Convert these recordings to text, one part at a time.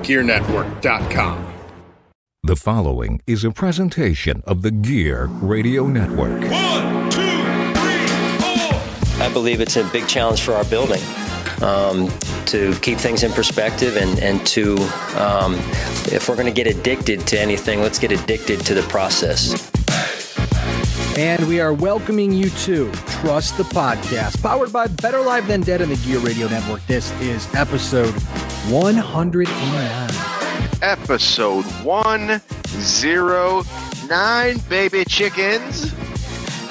GearNetwork.com. The following is a presentation of the Gear Radio Network. 1, 2, 3, 4. I believe it's a big challenge for our building to keep things in perspective and to, if we're going to get addicted to anything, let's get addicted to the process. And we are welcoming you to Trust the Podcast, powered by Better Live Than Dead and the Gear Radio Network. This is episode 109. Episode 109, baby chickens.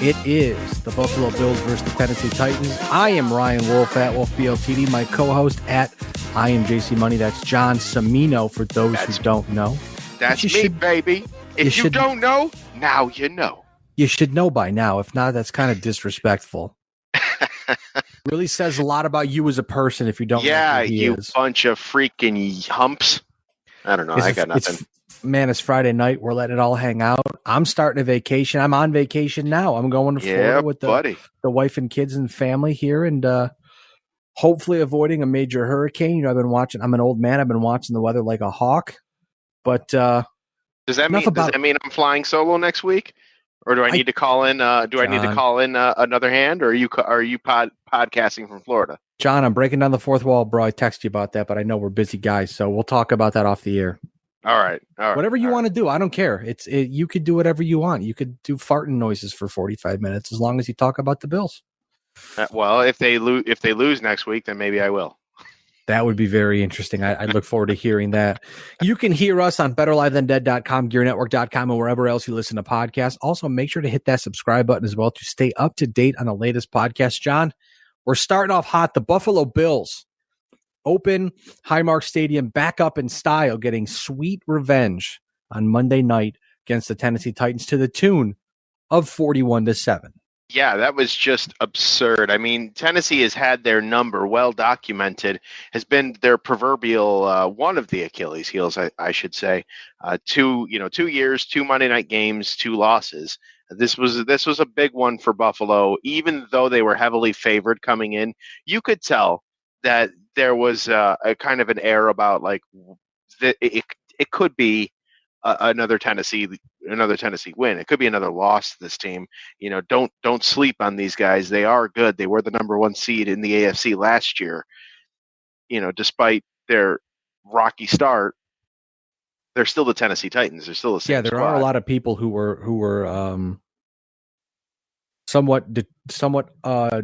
It is the Buffalo Bills versus the Tennessee Titans. I am Ryan Wolfe at Wolfe BLTD. My co-host at I am JC Money. That's John Cimino for those who don't know. That's me, baby. If you don't know, now you know. You should know by now. If not, that's kind of disrespectful. Really says a lot about you as a person if you don't know who he is. Bunch of freaking humps. I don't know. I got nothing. It's Friday night. We're letting it all hang out. I'm starting a vacation. I'm on vacation now. I'm going to Florida with the wife and kids and family here, and hopefully avoiding a major hurricane. You know, I'm an old man. I've been watching the weather like a hawk. But does that mean I'm flying solo next week? Or do I need to call in? I need to call in another hand? Or are you podcasting from Florida? John, I'm breaking down the fourth wall, bro. I texted you about that, but I know we're busy guys, so we'll talk about that off the air. All right. Whatever you want to do, I don't care. You could do whatever you want. You could do farting noises for 45 minutes as long as you talk about the Bills. Well, if they lose next week, then maybe I will. That would be very interesting. I look forward to hearing that. You can hear us on betterlivethandead.com, gearnetwork.com, and wherever else you listen to podcasts. Also, make sure to hit that subscribe button as well to stay up to date on the latest podcast. John, we're starting off hot. The Buffalo Bills open Highmark Stadium back up in style, getting sweet revenge on Monday night against the Tennessee Titans to the tune of 41-7. Yeah, that was just absurd. I mean, Tennessee has had their number well documented, has been their proverbial one of the Achilles heels, I should say. 2 years, 2 Monday night games, 2 losses. This was a big one for Buffalo. Even though they were heavily favored coming in, you could tell that there was a kind of an air about like it could be another Tennessee win. It could be another loss to this team. You know, don't sleep on these guys. They are good. They were the number 1 seed in the AFC last year. You know, despite their rocky start, they're still the Tennessee Titans. They're still the same there squad. are a lot of people who were somewhat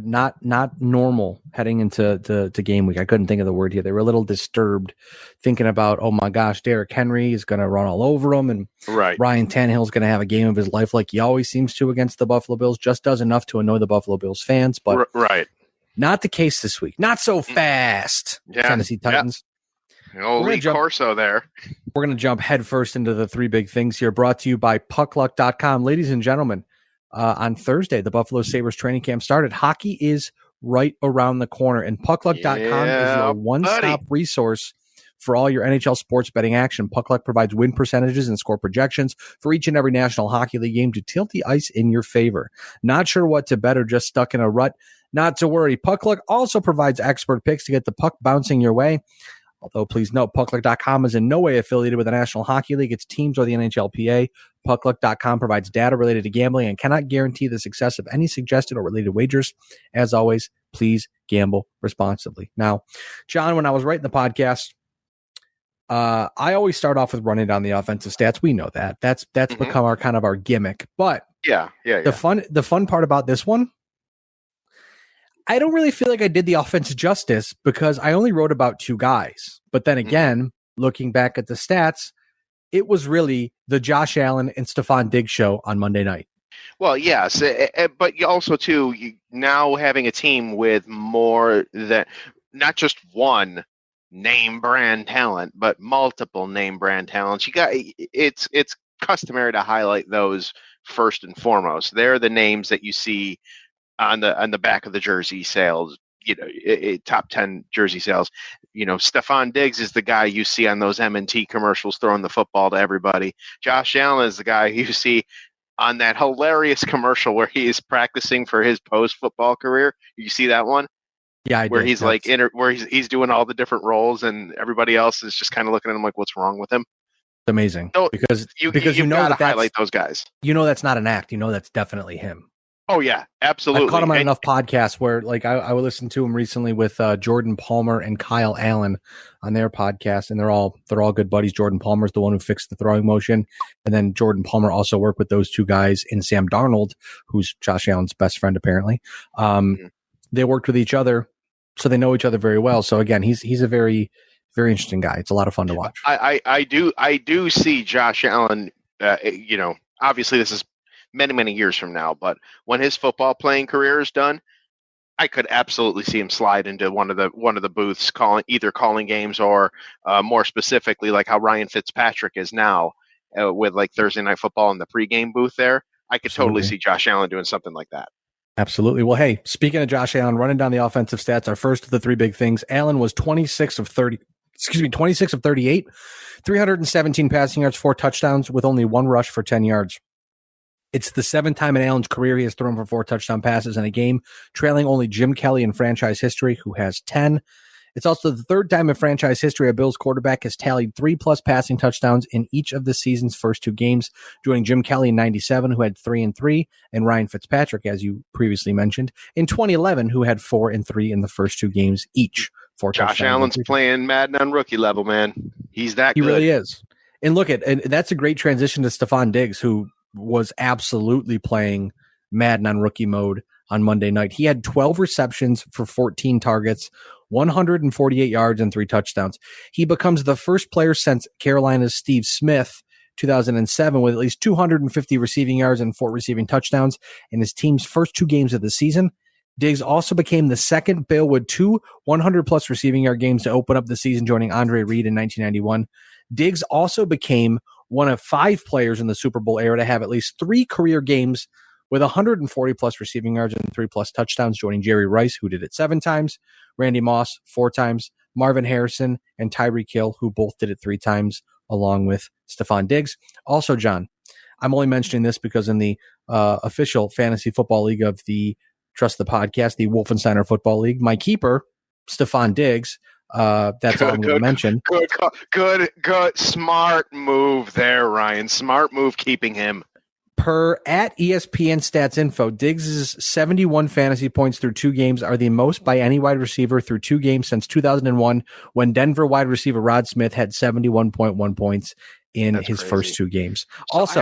not normal heading into game week. I couldn't think of the word here. They were a little disturbed, thinking about, oh my gosh, Derrick Henry is going to run all over them, and Ryan Tannehill is going to have a game of his life like he always seems to against the Buffalo Bills. Just does enough to annoy the Buffalo Bills fans, but not the case this week. Not so fast, Tennessee Titans. Lee Corso there. We're going to jump headfirst into the 3 big things here, brought to you by puckluck.com. Ladies and gentlemen, on Thursday, the Buffalo Sabres training camp started. Hockey is right around the corner, and puckluck.com is your one-stop resource for all your NHL sports betting action. Puckluck provides win percentages and score projections for each and every National Hockey League game to tilt the ice in your favor. Not sure what to bet or just stuck in a rut? Not to worry. Puckluck also provides expert picks to get the puck bouncing your way. Although, please note, puckluck.com is in no way affiliated with the National Hockey League, its teams, or the NHLPA. Puckluck.com provides data related to gambling and cannot guarantee the success of any suggested or related wagers. As always, please gamble responsibly. Now, John, when I was writing the podcast, I always start off with running down the offensive stats. We know that. That's become our gimmick. But the fun part about this one, I don't really feel like I did the offense justice because I only wrote about 2 guys. But then again, looking back at the stats, it was really the Josh Allen and Stephon Diggs show on Monday night. Well, yes, but you also, too, now having a team with more than not just one name brand talent, but multiple name brand talents. It's customary to highlight those first and foremost. They're the names that you see on the back of the jersey sales, top 10 jersey sales. Stephon Diggs is the guy you see on those M&T commercials throwing the football to everybody. Josh Allen is the guy you see on that hilarious commercial where he is practicing for his post-football career. You see that one? Yeah, I where did. he's where he's doing all the different roles, and everybody else is just kind of looking at him like, "What's wrong with him?" It's amazing So because you've you know got to that's highlight those guys. you know that's not an act. You know that's definitely him. Oh yeah, absolutely. I've caught him on And enough podcasts where, like, I would listen to him recently with Jordan Palmer and Kyle Allen on their podcast, and they're all good buddies. Jordan Palmer's the one who fixed the throwing motion, and then Jordan Palmer also worked with those two guys and Sam Darnold, who's Josh Allen's best friend apparently. They worked with each other, so they know each other very well. So again, he's a very, very interesting guy. It's a lot of fun to watch. I do see Josh Allen. Obviously this is many years from now, but when his football playing career is done, I could absolutely see him slide into one of the booths calling games, or more specifically like how Ryan Fitzpatrick is now with like Thursday Night Football in the pregame booth there. I could totally see Josh Allen doing something like that. Absolutely. Well, hey, speaking of Josh Allen, running down the offensive stats, our first of the three big things. Allen was 26 of 38, 317 passing yards, 4 touchdowns with only 1 rush for 10 yards. It's the 7th time in Allen's career he has thrown for 4 touchdown passes in a game, trailing only Jim Kelly in franchise history, who has 10. It's also the 3rd time in franchise history a Bills quarterback has tallied 3+ passing touchdowns in each of the season's first 2 games, joining Jim Kelly in 97, who had 3 and 3, and Ryan Fitzpatrick, as you previously mentioned, in 2011, who had 4 and 3 in the first 2 games each. Josh Allen's playing Madden on rookie level, man. He's that good. He really is. And look and that's a great transition to Stephon Diggs, who was absolutely playing Madden on rookie mode on Monday night. He had 12 receptions for 14 targets, 148 yards, and 3 touchdowns. He becomes the first player since Carolina's Steve Smith, 2007, with at least 250 receiving yards and 4 receiving touchdowns in his team's first 2 games of the season. Diggs also became the second Bill with 2 100-plus receiving yard games to open up the season, joining Andre Reed in 1991. Diggs also became one of 5 players in the Super Bowl era to have at least 3 career games with 140-plus receiving yards and 3+ touchdowns, joining Jerry Rice, who did it 7 times, Randy Moss 4 times, Marvin Harrison, and Tyreek Hill, who both did it 3 times, along with Stephon Diggs. Also, John, I'm only mentioning this because in the official fantasy football league of the Trust the Podcast, the Wolfensteiner Football League, my keeper, Stephon Diggs, that's all I'm going to mention. Good. Smart move there, Ryan. Smart move keeping him. Per at ESPN Stats Info, Diggs' 71 fantasy points through 2 games are the most by any wide receiver through 2 games since 2001, when Denver wide receiver Rod Smith had 71.1 points in his first 2 games. So also,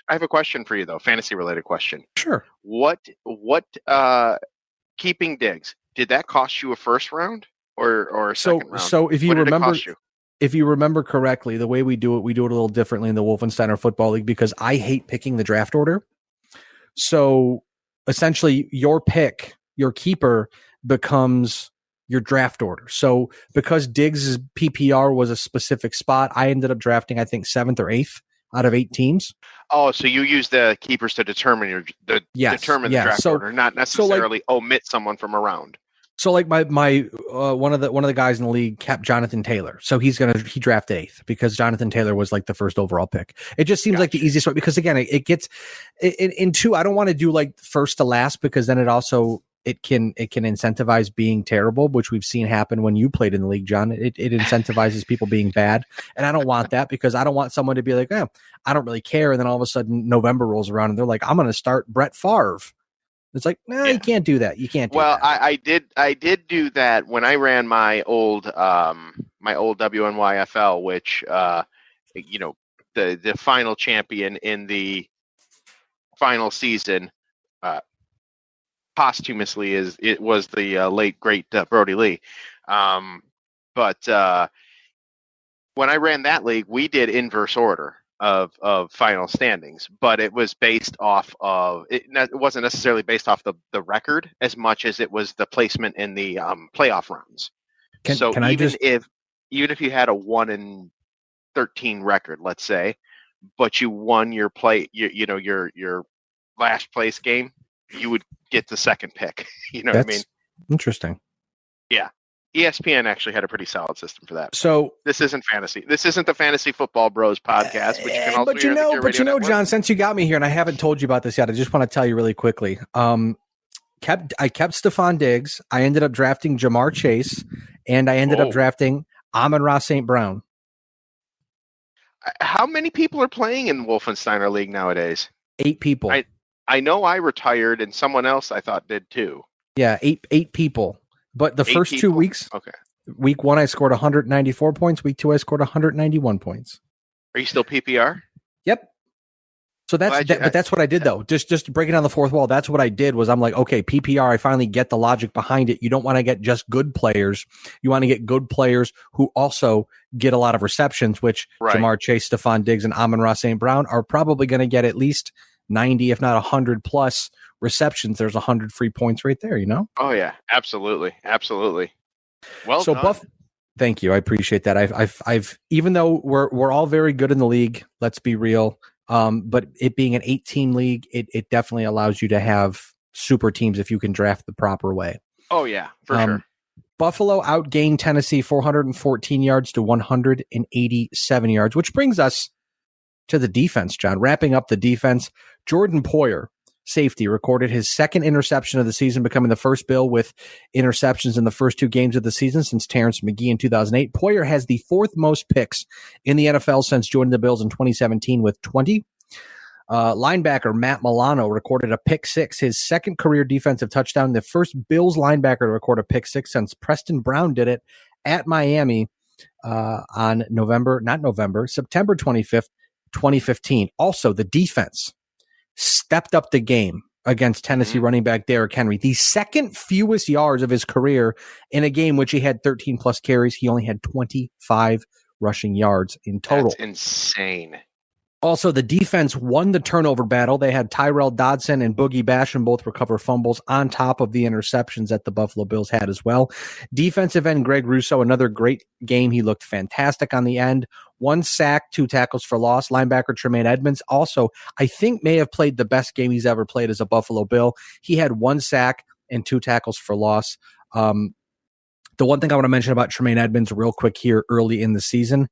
I have a question for you though, fantasy related question. Sure. What keeping Diggs, did that cost you a first round or a second round? So if you remember, if you remember correctly, the way we do it a little differently in the Wolfensteiner Football League, because I hate picking the draft order. So essentially your pick, your keeper, becomes your draft order. So because Diggs' PPR was a specific spot, I ended up drafting, I think, 7th or 8th out of 8 teams. Oh, so you use the keepers to determine the draft order, not necessarily omit someone from a round. So like my one of the guys in the league kept Jonathan Taylor. So he drafted 8th because Jonathan Taylor was like the first overall pick. It just seems like the easiest way, because again, it gets in 2. I don't want to do like first to last, because then it can incentivize being terrible, which we've seen happen when you played in the league, John. It incentivizes people being bad. And I don't want that, because I don't want someone to be like, I don't really care. And then all of a sudden November rolls around and they're like, I'm going to start Brett Favre. It's like, no, you can't do that. You can't do that. Well, I did do that when I ran my old WNYFL, which the final champion in the final season posthumously was the late great Brody Lee. But when I ran that league, we did inverse order of final standings, but it was based off of it wasn't necessarily based off the record as much as it was the placement in the playoff rounds. Even if you had a 1-13 record, let's say, but you won your your last place game, you would get the second pick. You know what I mean? Interesting. Yeah. ESPN actually had a pretty solid system for that. So this isn't fantasy. This isn't the Fantasy Football Bros podcast, but you can also John, since you got me here, and I haven't told you about this yet, I just want to tell you really quickly. I kept Stephon Diggs. I ended up drafting Jamar Chase, and I ended up drafting Amon-Ra St. Brown. How many people are playing in Wolfensteiner League nowadays? 8 people. I know I retired, and someone else I thought did too. Yeah, eight people. But the first 2 weeks, okay. Week 1 I scored 194 points. Week 2 I scored 191 points. Are you still PPR? Yep. So that's what I did though. Just breaking down the fourth wall. That's what I did was I'm like, okay, PPR. I finally get the logic behind it. You don't want to get just good players. You want to get good players who also get a lot of receptions, which Jamar Chase, Stephon Diggs, and Amon-Ra St. Brown are probably going to get at least 90, if not 100 plus receptions. There's 100 free points right there. You know? Oh yeah, absolutely. Well, so done. Thank you. I appreciate that. I've even though we're all very good in the league. Let's be real. But it being an 8-team league, it definitely allows you to have super teams if you can draft the proper way. Oh, yeah, for sure. Buffalo outgained Tennessee 414 yards to 187 yards, which brings us to the defense, John. Wrapping up the defense, Jordan Poyer, safety, recorded his second interception of the season, becoming the first Bill with interceptions in the first 2 games of the season since Terrence McGee in 2008. Poyer has the 4th most picks in the NFL since joining the Bills in 2017 with 20. Linebacker Matt Milano recorded a pick 6, his second career defensive touchdown, the first Bills linebacker to record a pick 6 since Preston Brown did it at Miami on September 25th, 2015. Also, the defense stepped up the game against Tennessee running back Derrick Henry. The second fewest yards of his career in a game which he had 13 plus carries. He only had 25 rushing yards in total. That's insane. Also, the defense won the turnover battle. They had Tyrell Dodson and Boogie Basham both recover fumbles on top of the interceptions that the Buffalo Bills had as well. Defensive end Greg Rousseau, another great game. He looked fantastic on the end. 1 sack, 2 tackles for loss. Linebacker Tremaine Edmonds also, I think, may have played the best game he's ever played as a Buffalo Bill. He had 1 sack and 2 tackles for loss. The one thing I want to mention about Tremaine Edmonds real quick here early in the season,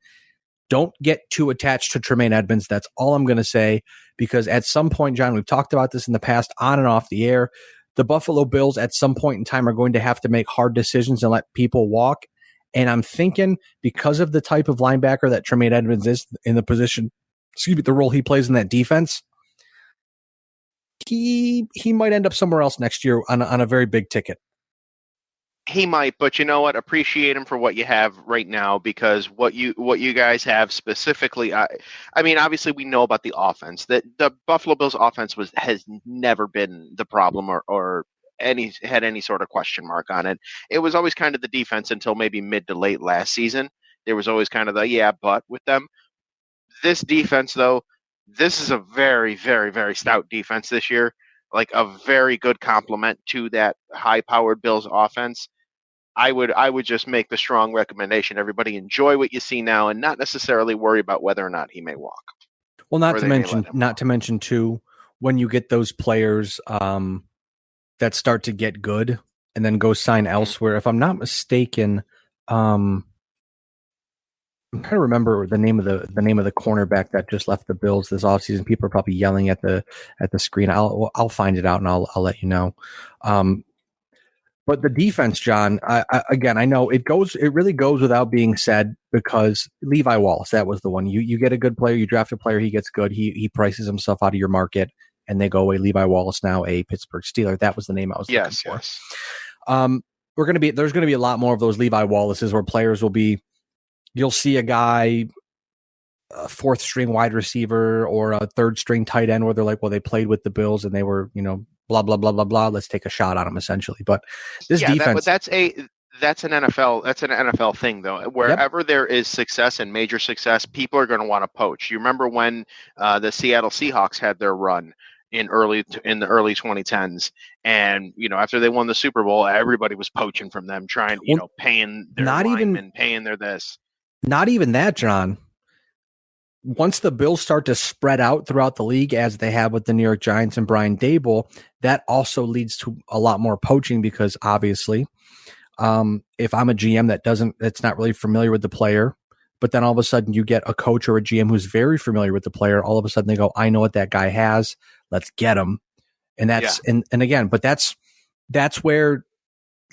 don't get too attached to Tremaine Edmonds. That's all I'm going to say, because at some point, John, we've talked about this in the past on and off the air. The Buffalo Bills at some point in time are going to have to make hard decisions and let people walk. And I'm thinking because of the type of linebacker that Tremaine Edmonds is in the position, the role he plays in that defense, he might end up somewhere else next year on a very big ticket. He might, but you know what? Appreciate him for what you have right now, because what you guys have specifically. I mean, obviously we know about the offense. That the Buffalo Bills offense has never been the problem or had any sort of question mark on it. It was always kind of the defense until maybe mid to late last season. There was always kind of the but with them. This defense, though, this is a very, very, very stout defense this year. Like a very good complement to that high-powered Bills offense. I would just make the strong recommendation. Everybody enjoy what you see now and not necessarily worry about whether or not he may walk. Well, not to mention too, when you get those players that start to get good and then go sign elsewhere. If I'm not mistaken, I'm trying to remember the name of the cornerback that just left the Bills this offseason. People are probably yelling at the screen. I'll find it out and I'll let you know. But the defense, John, I know it really goes without being said, because Levi Wallace, that was the one. You get a good player, you draft a player, he gets good, he prices himself out of your market, and they go away. Levi Wallace, now a Pittsburgh Steeler. That was the name I was looking for. Yes. There's gonna be a lot more of those Levi Wallaces where players will be. You'll see a guy, a 4th string wide receiver or a 3rd string tight end, where they're like, well, they played with the Bills and they were, blah, blah, blah, blah, blah. Let's take a shot on them, essentially. But this defense. That's an NFL thing, though. Wherever there is success and major success, people are going to want to poach. You remember when the Seattle Seahawks had their run in the early 2010s, and after they won the Super Bowl, everybody was poaching from them, trying paying their linemen, paying their this. Not even that, John. Once the Bills start to spread out throughout the league, as they have with the New York Giants and Brian Daboll, that also leads to a lot more poaching, because obviously, if I'm a GM that's not really familiar with the player, but then all of a sudden you get a coach or a GM who's very familiar with the player, all of a sudden they go, I know what that guy has, let's get him. And that's, and again, but that's that's where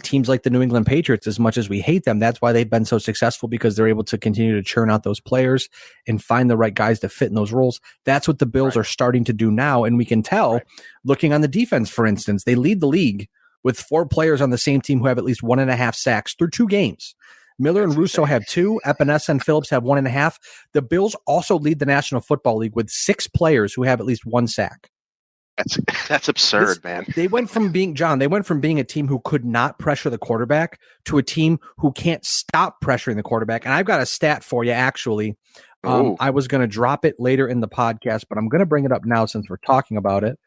teams like the New England Patriots, as much as we hate them, that's why they've been so successful, because they're able to continue to churn out those players and find the right guys to fit in those roles. That's what the Bills are starting to do now. And we can tell, looking on the defense, for instance, they lead the league with 4 players on the same team who have at least 1.5 sacks through 2 games. Miller and Russo have 2. Espn and Phillips have 1.5. The Bills also lead the National Football League with 6 players who have at least 1 sack. That's absurd, man. They went from being a team who could not pressure the quarterback to a team who can't stop pressuring the quarterback. And I've got a stat for you, actually. I was going to drop it later in the podcast, but I'm going to bring it up now since we're talking about it.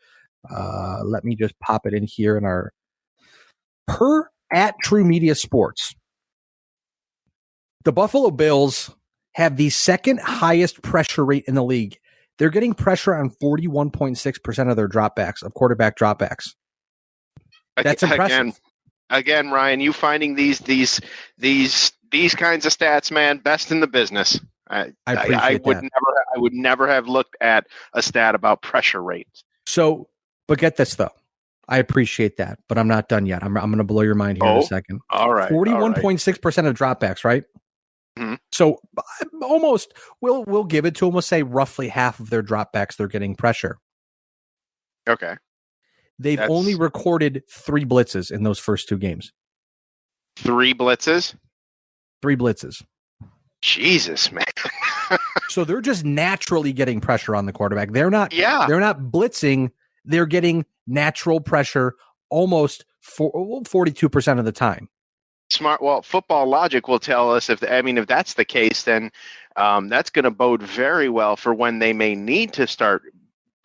Let me just pop it in here in our at True Media Sports. The Buffalo Bills have the second highest pressure rate in the league. They're getting pressure on 41.6% of their dropbacks, of quarterback dropbacks. That's impressive. Again, Ryan, you finding these kinds of stats, man, best in the business. I would never have looked at a stat about pressure rates. So, but get this though. I appreciate that, but I'm not done yet. I'm going to blow your mind here in a second. All right. 41.6% of dropbacks, right? Mm-hmm. So almost we'll give it to them. We'll say roughly half of their dropbacks they're getting pressure. Okay. They've only recorded 3 blitzes in those first 2 games. 3 blitzes? 3 blitzes. Jesus, man. So they're just naturally getting pressure on the quarterback. They're not blitzing. They're getting natural pressure almost 42% of the time. Smart. Well, football logic will tell us if that's the case, then that's going to bode very well for when they may need to start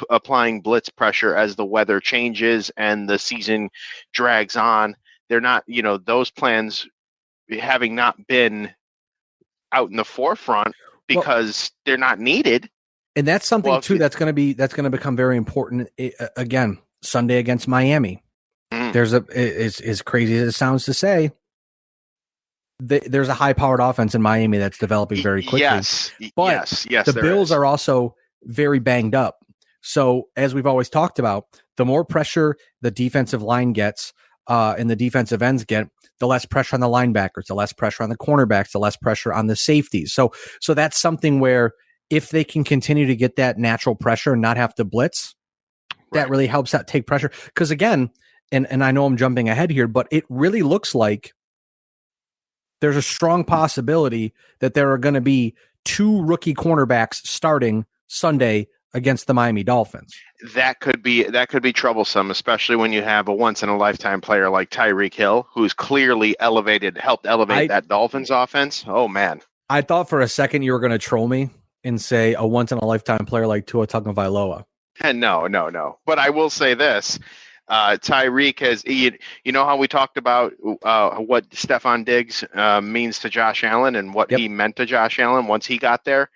applying blitz pressure as the weather changes and the season drags on. They're not, those plans having not been out in the forefront because they're not needed. And that's something too that's going to become very important. Again, Sunday against Miami. There's as crazy as it sounds to say, there's a high-powered offense in Miami that's developing very quickly. Yes, the Bills are also very banged up. So as we've always talked about, the more pressure the defensive line gets and the defensive ends get, the less pressure on the linebackers, the less pressure on the cornerbacks, the less pressure on the safeties. So that's something where if they can continue to get that natural pressure and not have to blitz, that really helps out take pressure. Because again, and I know I'm jumping ahead here, but it really looks like there's a strong possibility that there are going to be 2 rookie cornerbacks starting Sunday against the Miami Dolphins. That could be troublesome, especially when you have a once in a lifetime player like Tyreek Hill, who's clearly helped elevate that Dolphins offense. Oh man. I thought for a second you were going to troll me and say a once in a lifetime player like Tua Tagovailoa. No. But I will say this. Tyreek has, you know how we talked about what Stephon Diggs means to Josh Allen and what he meant to Josh Allen once he got there.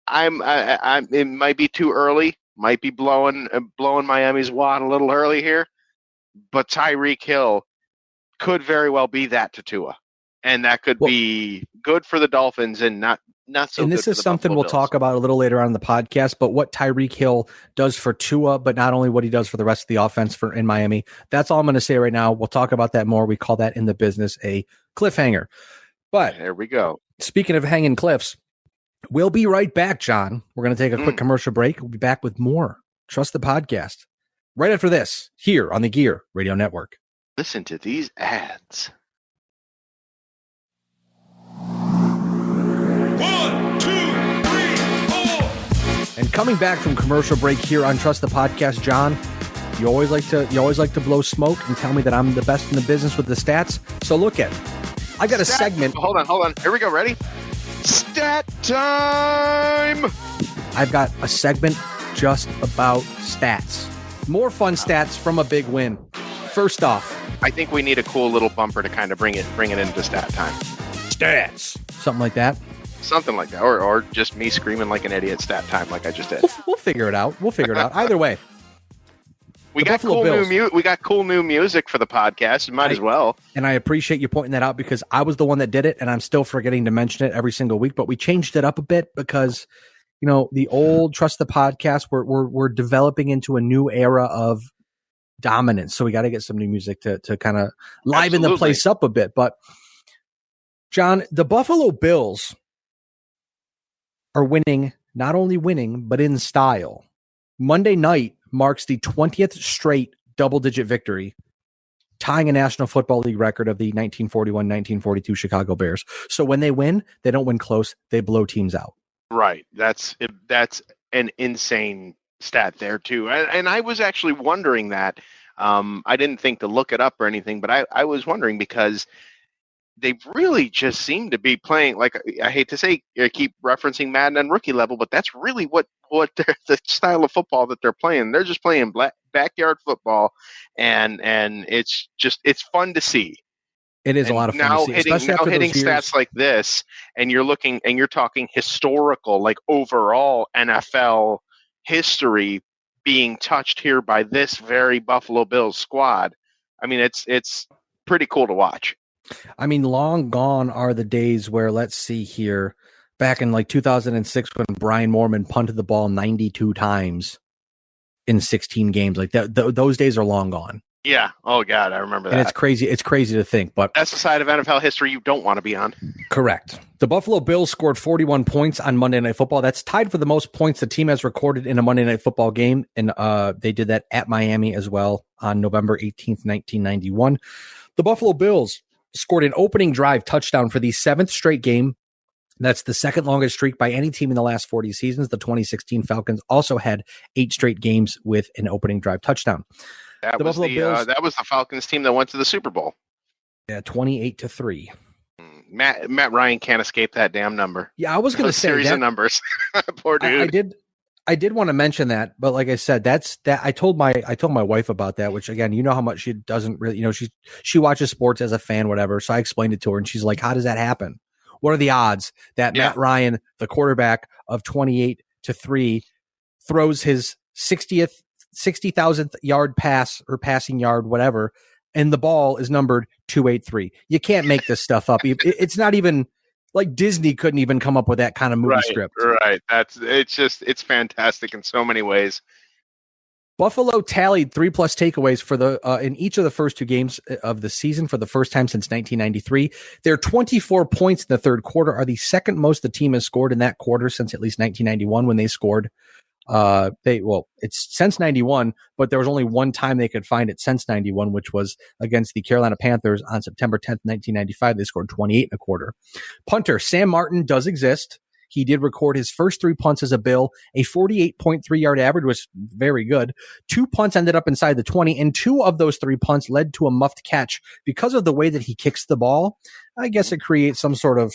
It might be too early, might be blowing Miami's wad a little early here, but Tyreek Hill could very well be that to Tua, and that could be good for the Dolphins and not so. And this is something we'll talk about a little later on in the podcast. But what Tyreek Hill does for Tua, but not only what he does for the rest of the offense in Miami. That's all I'm going to say right now. We'll talk about that more. We call that in the business a cliffhanger. But there we go. Speaking of hanging cliffs, we'll be right back, John. We're going to take a quick commercial break. We'll be back with more Trust the Podcast right after this here on the Gear Radio Network. Listen to these ads. 1, 2, 3, 4. And coming back from commercial break here on Trust the Podcast, John, you always like to blow smoke and tell me that I'm the best in the business with the stats. So look at, I got a segment. Hold on. Here we go. Ready? Stat time. I've got a segment just about stats. More fun stats from a big win. First off, I think we need a cool little bumper to kind of bring it into stat time. Stats. Something like that. Something like that. Or just me screaming like an idiot stat time like I just did. We'll figure it out. Either way. We got cool new music for the podcast. Might as well. And I appreciate you pointing that out because I was the one that did it and I'm still forgetting to mention it every single week, but we changed it up a bit because, the old Trust the Podcast, we're developing into a new era of dominance. So we got to get some new music to kind of liven the place up a bit. But John, the Buffalo Bills are winning, not only winning, but in style. Monday night marks the 20th straight double-digit victory, tying a National Football League record of the 1941-1942 Chicago Bears. So when they win, they don't win close. They blow teams out. Right. That's an insane stat there, too. And I was actually wondering that. I didn't think to look it up or anything, but I was wondering because they really just seem to be playing, like, I hate to say, I keep referencing Madden and rookie level, but that's really what the style of football that they're playing. They're just playing backyard football, and it's fun to see. It is a lot of fun to see, especially after hitting those years. stats like this, and you're talking historical, like overall NFL history being touched here by this very Buffalo Bills squad. I mean, it's pretty cool to watch. I mean, long gone are the days where, let's see here, back in like 2006 when Brian Moorman punted the ball 92 times in 16 games. Like that, those days are long gone. Yeah. Oh God, I remember that. And it's crazy. It's crazy to think, but that's the side of NFL history you don't want to be on. Correct. The Buffalo Bills scored 41 points on Monday Night Football. That's tied for the most points the team has recorded in a Monday Night Football game. And they did that at Miami as well on November 18th, 1991. The Buffalo Bills scored an opening drive touchdown for the 7th straight game. That's the second longest streak by any team in the last 40 seasons. The 2016 Falcons also had 8 straight games with an opening drive touchdown. That was the Falcons team that went to the Super Bowl. Yeah, 28-3. Matt Ryan can't escape that damn number. Yeah, I was going to say series of numbers. Poor dude. I did want to mention that, but like I said, that's that. I told my wife about that, which again, you know how much she doesn't really, she watches sports as a fan, whatever. So I explained it to her, and she's like, "How does that happen? What are the odds that Matt Ryan, the quarterback of 28-3, throws his 60,000th yard pass or passing yard, whatever, and the ball is numbered 283? You can't make this stuff up. It's not even." Like Disney couldn't even come up with that kind of movie script. Right. It's fantastic in so many ways. Buffalo tallied 3+ takeaways for in each of the first 2 games of the season for the first time since 1993. Their 24 points in the third quarter are the second most the team has scored in that quarter since at least 1991 when they scored. It's since 91, but there was only one time they could find it since 91, which was against the Carolina Panthers on September 10th, 1995. They scored 28 and a quarter. Punter Sam Martin does exist. He did record his first 3 punts as a Bill, a 48.3 yard average was very good. 2 punts ended up inside the 20, and 2 of those 3 punts led to a muffed catch. Because of the way that he kicks the ball, I guess it creates some sort of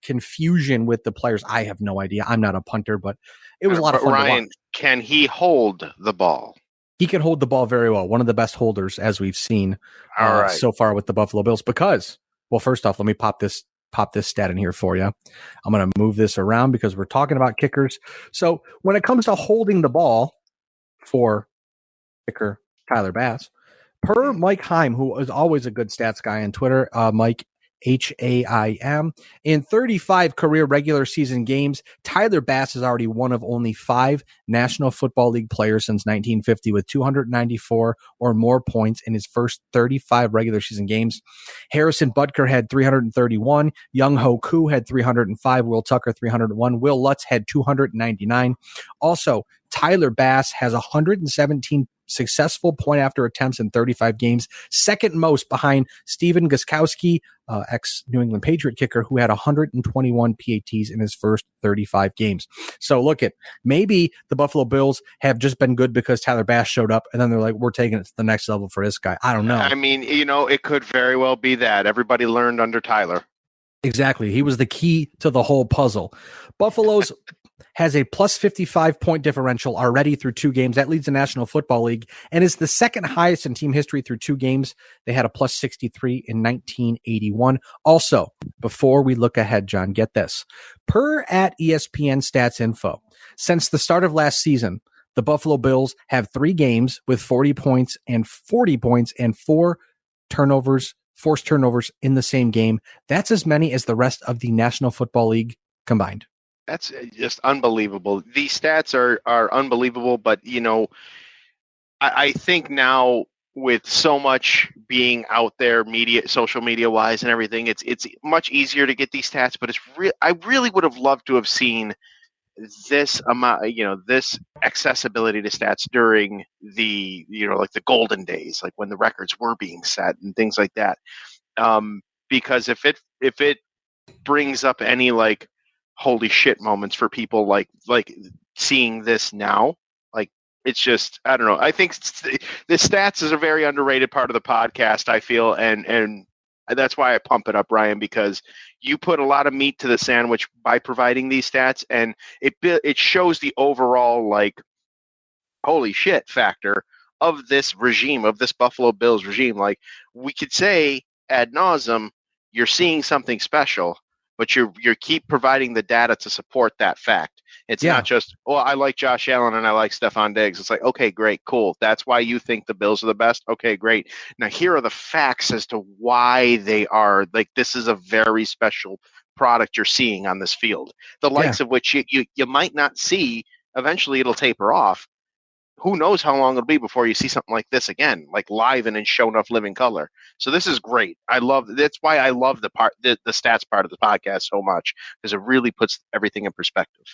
confusion with the players. I have no idea. I'm not a punter, but it was a lot of fun. Ryan, can he hold the ball? He can hold the ball very well. One of the best holders as we've seen so far with the Buffalo Bills. Because, well, first off, let me pop this stat in here for you. I'm going to move this around because we're talking about kickers. So when it comes to holding the ball for kicker Tyler Bass, per Mike Heim, who is always a good stats guy on Twitter, Mike Haim. In 35 career regular season games, Tyler Bass is already one of only 5 National Football League players since 1950 with 294 or more points in his first 35 regular season games. Harrison Butker had 331. Young Ho Koo had 305. Will Tucker 301. Will Lutz had 299. Also, Tyler Bass has 117 successful point after attempts in 35 games, second most behind Steven Gostkowski, ex-New England Patriot kicker, who had 121 PATs in his first 35 games. So look maybe the Buffalo Bills have just been good because Tyler Bass showed up, and then they're like, we're taking it to the next level for this guy. I don't know. I mean, it could very well be that. Everybody learned under Tyler. Exactly. He was the key to the whole puzzle. Buffalo's has a plus 55 point differential already through 2 games. That leads the National Football League and is the second highest in team history through 2 games. They had a plus 63 in 1981. Also, before we look ahead, John, get this. Per at ESPN Stats Info, since the start of last season, the Buffalo Bills have 3 games with 40 points and 4 forced turnovers in the same game. That's as many as the rest of the National Football League combined. That's just unbelievable. These stats are unbelievable, but I think now with so much being out there, social media wise, and everything, it's much easier to get these stats. But I really would have loved to have seen this amount, this accessibility to stats during the, like the golden days, like when the records were being set and things like that. Because if it brings up any like holy shit moments for people, like seeing this now, like it's just, I don't know. I think the stats is a very underrated part of the podcast, I feel, and that's why I pump it up, Ryan, because you put a lot of meat to the sandwich by providing these stats, and it shows the overall like holy shit factor of this regime, of this Buffalo Bills regime. Like we could say ad nauseum, you're seeing something special, but you keep providing the data to support that fact. It's not just, I like Josh Allen and I like Stephon Diggs. It's like, okay, great, cool. That's why you think the Bills are the best. Okay, great. Now here are the facts as to why they are. Like, this is a very special product you're seeing on this field, the likes of which you might not see. Eventually it'll taper off. Who knows how long it'll be before you see something like this again, like live and in show enough living color. So this is great. That's why I love the stats part of the podcast so much, because it really puts everything in perspective.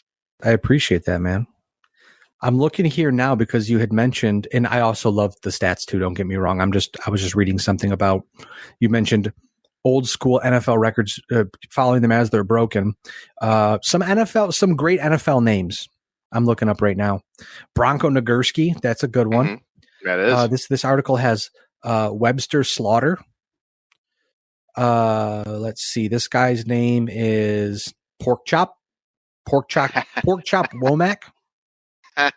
I appreciate that, man. I'm looking here now because you had mentioned, and I also love the stats too. Don't get me wrong. I was just reading something about, you mentioned old school NFL records, following them as they're broken. Some great NFL names I'm looking up right now. Bronco Nagurski, that's a good one. Mm-hmm. That is. This article has Webster Slaughter. Let's see. This guy's name is Pork Chop Womack.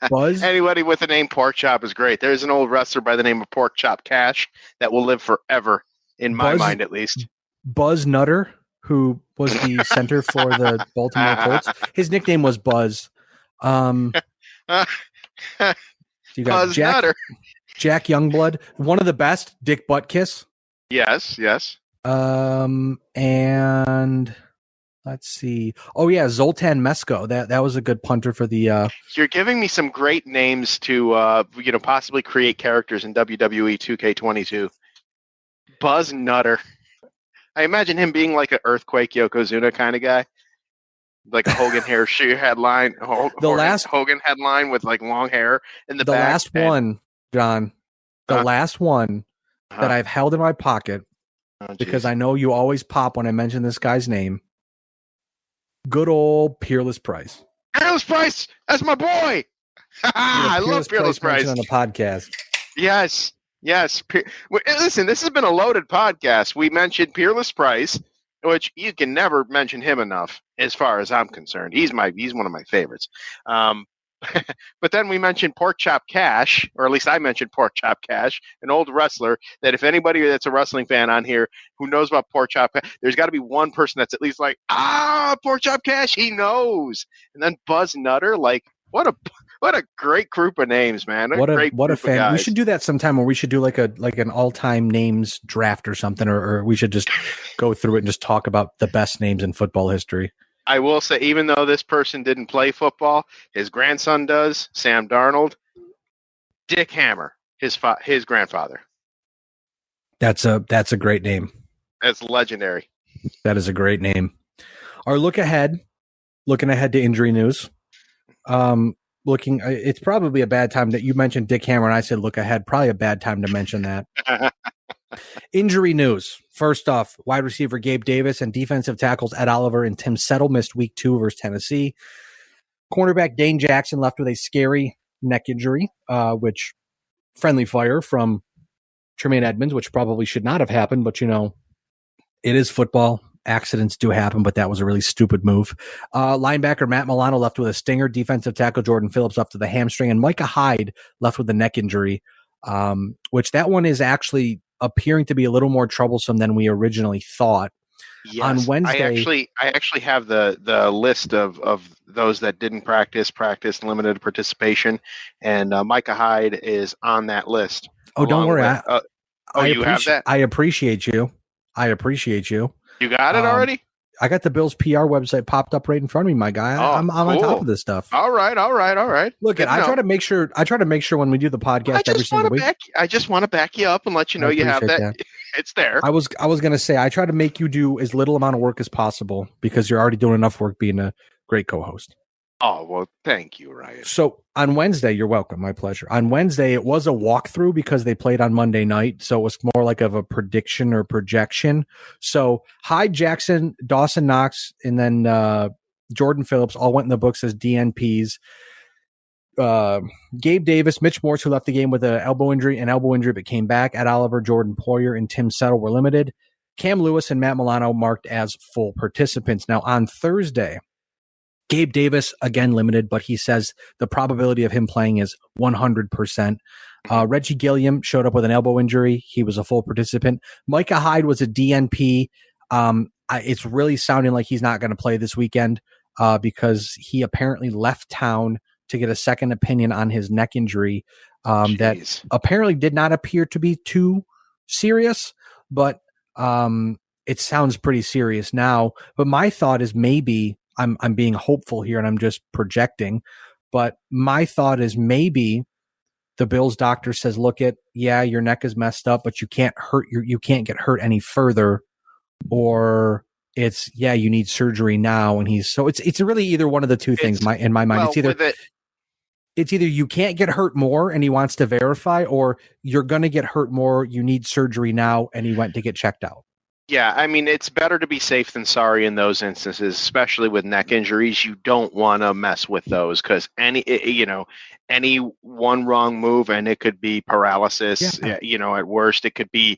Buzz. Anybody with the name Pork Chop is great. There's an old wrestler by the name of Pork Chop Cash that will live forever, in my mind at least. Buzz Nutter, who was the center for the Baltimore Colts. His nickname was Buzz. You got Buzz Nutter. Jack Youngblood, one of the best, Dick Buttkiss. Yes. And let's see. Oh yeah, Zoltan Mesko. That was a good punter for the. You're giving me some great names to possibly create characters in WWE 2K22. Buzz Nutter. I imagine him being like an Earthquake Yokozuna kind of guy, like a Hogan headline. Hogan headline with like long hair in the back. Last one, John. The last one that I've held in my pocket because I know you always pop when I mention this guy's name. Good old Peerless Price. Peerless Price, that's my boy. I love Peerless Price on the podcast. Yes. Listen, this has been a loaded podcast. We mentioned Peerless Price, which you can never mention him enough, as far as I'm concerned. He's one of my favorites. But then we mentioned Pork Chop Cash, or at least I mentioned Pork Chop Cash, an old wrestler that if anybody that's a wrestling fan on here who knows about Pork Chop, there's got to be one person that's at least like, Pork Chop Cash, he knows. And then Buzz Nutter, like, what a great group of names, man. What a fan. We should do that sometime, or we should do like an all-time names draft or something, or we should just go through it and just talk about the best names in football history. I will say, even though this person didn't play football, his grandson does, Sam Darnold. Dick Hammer, his grandfather. That's a great name. That's legendary. That is a great name. Our looking ahead to injury news. It's probably a bad time that you mentioned Dick Hammer and I said look ahead. Probably a bad time to mention that. Injury news. First off, wide receiver Gabe Davis and defensive tackles Ed Oliver and Tim Settle missed week 2 versus Tennessee. Cornerback Dane Jackson left with a scary neck injury, which friendly fire from Tremaine Edmonds, which probably should not have happened, but it is football. Accidents do happen, but that was a really stupid move. Linebacker Matt Milano left with a stinger. Defensive tackle Jordan Phillips left with a hamstring, and Micah Hyde left with a neck injury, which that one is actually appearing to be a little more troublesome than we originally thought. Yes. On Wednesday, I actually have the list of those that didn't practice limited participation, and Micah Hyde is on that list. Oh, don't worry. You have that? I appreciate you. You got it already? I got the Bills PR website popped up right in front of me, my guy. I'm on top cool. of this stuff. All right. Look, I try to make sure when we do the podcast every single week. I just want to back you up and let you know you have that. It's there. I was going to say, I try to make you do as little amount of work as possible because you're already doing enough work being a great co-host. Oh, well, thank you, Ryan. So on Wednesday, you're welcome. My pleasure. On Wednesday, it was a walkthrough because they played on Monday night. So it was more like of a prediction or projection. So Hyde, Jackson, Dawson Knox, and then Jordan Phillips all went in the books as DNPs. Gabe Davis, Mitch Morse, who left the game with an elbow injury but came back. Ed Oliver, Jordan Poyer, and Tim Settle were limited. Cam Lewis and Matt Milano marked as full participants. Now on Thursday, Gabe Davis, again limited, but he says the probability of him playing is 100%. Reggie Gilliam showed up with an elbow injury. He was a full participant. Micah Hyde was a DNP. It's really sounding like he's not going to play this weekend because he apparently left town to get a second opinion on his neck injury that apparently did not appear to be too serious, but it sounds pretty serious now. But my thought is maybe I'm being hopeful here and I'm just projecting, but my thought is maybe the Bills doctor says, your neck is messed up, but you can't get hurt any further, or it's, you need surgery now. And it's really either one of the two things in my mind. It's either you can't get hurt more and he wants to verify, or you're going to get hurt more. You need surgery now. And he went to get checked out. Yeah, I mean, it's better to be safe than sorry in those instances, especially with neck injuries. You don't want to mess with those because any one wrong move and it could be paralysis. Yeah. At worst, it could be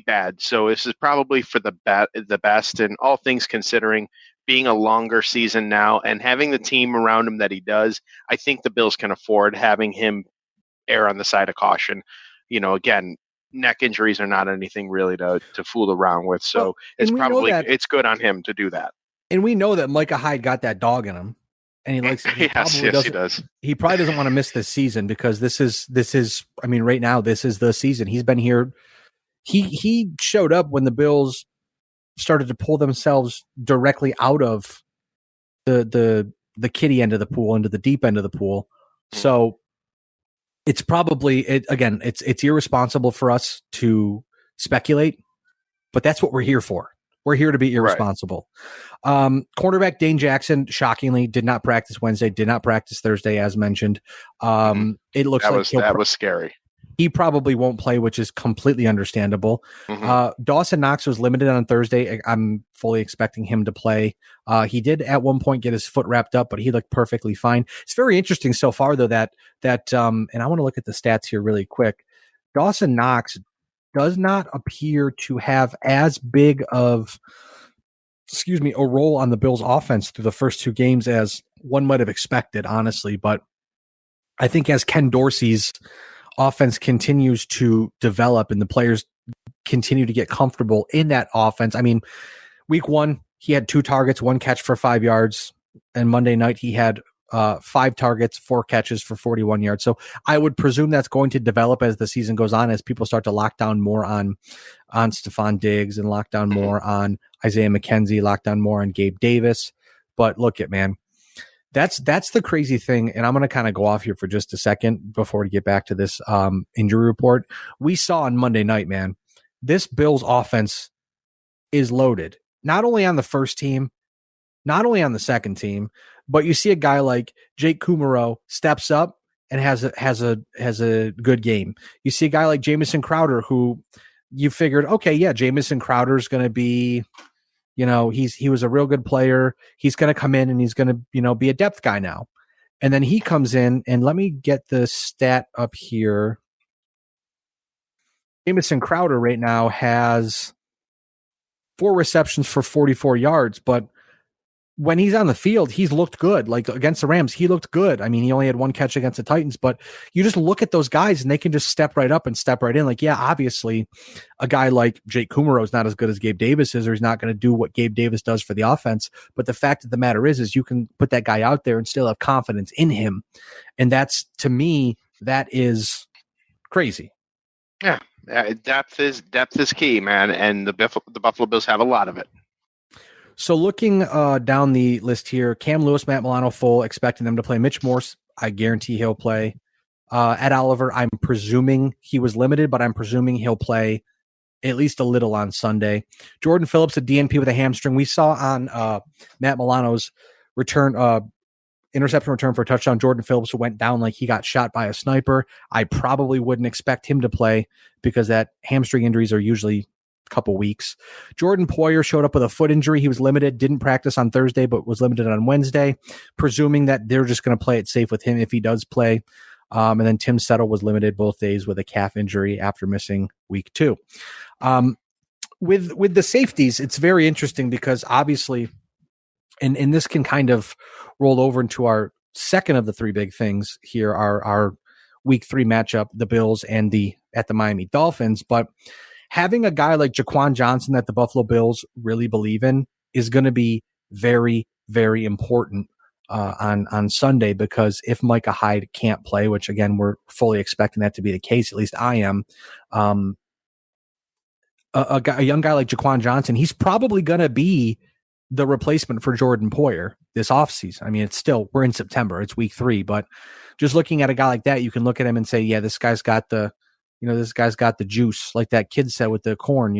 bad. So this is probably for the best. And all things considering, being a longer season now and having the team around him that he does, I think the Bills can afford having him err on the side of caution. Again, neck injuries are not anything really to fool around with. So it's good on him to do that. And we know that Micah Hyde got that dog in him and he likes it. Yes, he does. He probably doesn't want to miss this season because this is, I mean, right now, this is the season. He's been here. He showed up when the Bills started to pull themselves directly out of the kiddie end of the pool into the deep end of the pool. So it's probably it's irresponsible for us to speculate, but that's what we're here for. We're here to be irresponsible. Right. Cornerback Dane Jackson, shockingly, did not practice Wednesday, did not practice Thursday, as mentioned. It looks that was scary. He probably won't play, which is completely understandable. Dawson Knox was limited on Thursday. I'm fully expecting him to play. He did at one point get his foot wrapped up, but he looked perfectly fine. It's very interesting so far, though, that and I want to look at the stats here really quick. Dawson Knox does not appear to have as big of, a role on the Bills' offense through the first two games as one might have expected, honestly. But I think as Ken Dorsey's offense continues to develop and the players continue to get comfortable in that offense. I mean, week 1, he had 2 targets, 1 catch for 5 yards. And Monday night, he had 5 targets, 4 catches for 41 yards. So I would presume that's going to develop as the season goes on, as people start to lock down more on Stephon Diggs and lock down more on Isaiah McKenzie, lock down more on Gabe Davis. But look at, man, that's the crazy thing. And I'm going to kind of go off here for just a second before we get back to this injury report. We saw on Monday night, man, this Bills offense is loaded, not only on the first team, not only on the second team, but you see a guy like Jake Kumaro steps up and has a good game. You see a guy like Jamison Crowder, who you figured, okay, yeah, Jamison Crowder is going to be, he was a real good player. He's going to come in and he's going to, be a depth guy now. And then he comes in, and let me get the stat up here. Jamison Crowder right now has 4 receptions for 44 yards, but when he's on the field, he's looked good. Like against the Rams, he looked good. I mean, he only had 1 catch against the Titans, but you just look at those guys and they can just step right up and step right in. Like, yeah, obviously a guy like Jake Kumaro is not as good as Gabe Davis is, or he's not going to do what Gabe Davis does for the offense. But the fact of the matter is you can put that guy out there and still have confidence in him. And that's, to me, that is crazy. Yeah. Depth is key, man. And the Buffalo Bills have a lot of it. So looking down the list here, Cam Lewis, Matt Milano, full, expecting them to play. Mitch Morse, I guarantee he'll play. Ed Oliver, I'm presuming he was limited, but I'm presuming he'll play at least a little on Sunday. Jordan Phillips, a DNP with a hamstring. We saw on Matt Milano's interception return for a touchdown, Jordan Phillips went down like he got shot by a sniper. I probably wouldn't expect him to play because that hamstring injuries are usually a couple weeks. Jordan Poyer showed up with a foot injury. He was limited, didn't practice on Thursday, but was limited on Wednesday, presuming that they're just going to play it safe with him if he does play. And then Tim Settle was limited both days with a calf injury after missing week 2. With the safeties, it's very interesting because obviously, and this can kind of roll over into our second of the three big things here, our week 3 matchup, the Bills and at the Miami Dolphins. But having a guy like Jaquan Johnson that the Buffalo Bills really believe in is going to be very, very important on Sunday, because if Micah Hyde can't play, which again, we're fully expecting that to be the case, at least I am, a young guy like Jaquan Johnson, he's probably going to be the replacement for Jordan Poyer this offseason. I mean, we're in September, it's week 3, but just looking at a guy like that, you can look at him and say, yeah, this guy's got the juice, like that kid said with the corn,